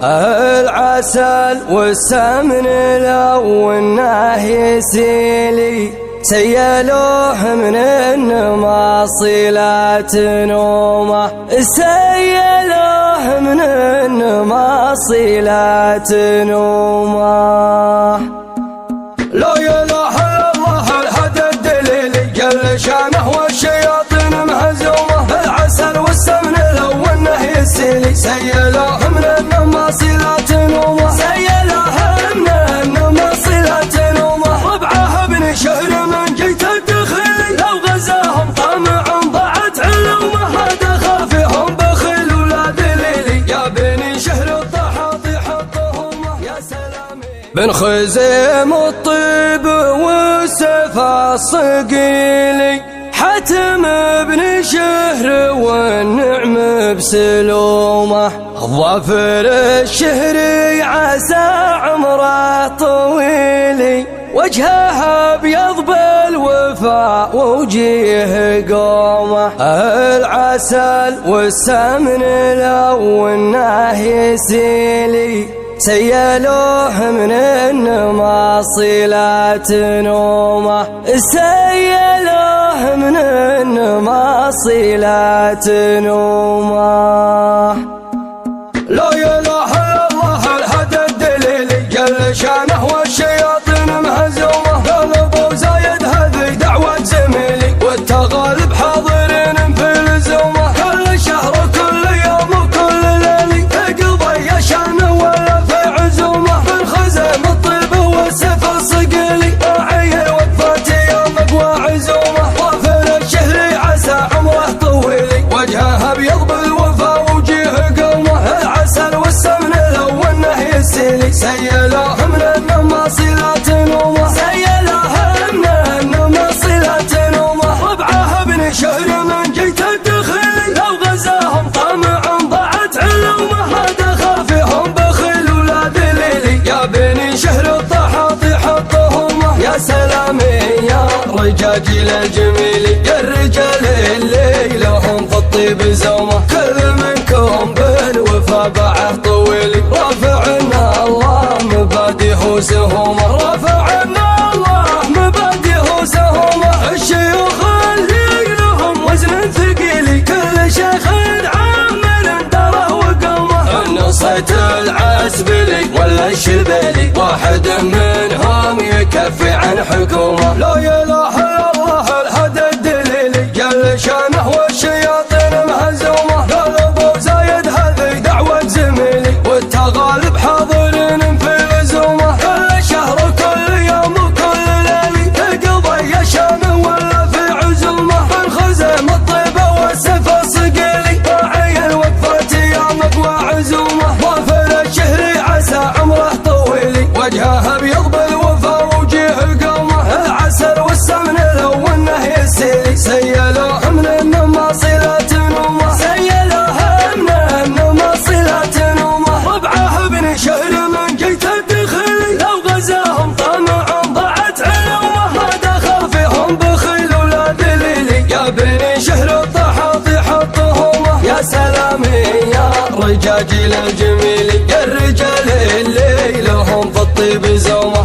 العسل والسمن لو انه يسيلي سيلوه من النما صلة نومه، سيلوه من النما صلة نومه. لا إله إلا الله الهدى الدليلي جل شانه والشياطين مهزومه، العسل والسمن لو انه يسيلي سيلوه من النما صلة نومه، سيلوه من النما صلة نومه. ربعه ابن شهر من جيت الدخيل لو غزاهم طمع ضاعت علومه، هذا خافهم بخيل ولا دليلي يا بني شهر الضحاطي حطهم يا سلامي. بن خزيم الطيب والسفا الصقيلي حتم بن شهر والنعم بسلومه، ظفر الشهري عسى عمره طويلي وجهه ابيض بالوفاء ووجيه قومه. العسل والسمن لو انه يسيلي سيلوه من النما صلة نومه، سيلوه من النما صلة نومه. لا إله إلا الله الهدى الدليلي جل شانه والشياطين مهزومه، قلبوا زايد هذه دعوة زميلي والتغالب حاضرين في لزومه، كل شهر كل يوم وكل ليلي تقضي يا شانه ولا في عزومه. بن خزيم الطيب والسيف الصقيلي راعي وقفات يومك وعزومه، ظافر الشهري عسى عمره طويلي وجهه ابيض بالوفا وجيه قومه. العسل والسمن لو انه يسيلي سيلوه من النما صلة نومه، سيلوه من النما صلة نومه. ربعه ابن شهر من جيت الدخيل لو غزاهم طمع ضاعت علومه، هذا خافهم بخيل ولا دليلي يا بني شهر الضحاطي حطهم يا سلامي يا رجاجيل الجميلي، يا الرجال اللي لهم في الطيب زومه، كل منكم بالوفا باعه طويلي رافعنا الله مبادئه وسهومه، رافعنا الله مبادئه وسهومه. الشيوخ اللي لهم وزن ثقيلي كل شيخ عامل دره وقومه، النصيت العسبلي ولا الشبلي واحد منهم يكفي عن حكومه. لا إله إلا الله الهدى الدليلي جل شانه والشياطين مهزومه، قلبوا زايد هذه دعوة زميلي والتغالب حاضرين في لزومه، كل شهر كل يوم وكل ليلي تقضي يا شانه ولا في عزومه. بن خزيم الطيب والسيف الصقيلي راعي الوقفات يومك وعزومه، ظافر الشهري عسى عمره طويلي وجهه ابيض بالوفا وجيه قومه. العسل والسمن لو انه يسيلي سيلوه من النما صلة نومه، سيلوه من النما صلة نومه. ربعه ابن شهر من جيت الدخيل لو غزاهم طمع ضاعت علومه، هذا خافهم بخيل ولا دليلي يا بني شهر الضحاطي حطهم يا سلامي يا رجاجيل الجميلي، يا الرجال اللي لهم في الطيب زومه.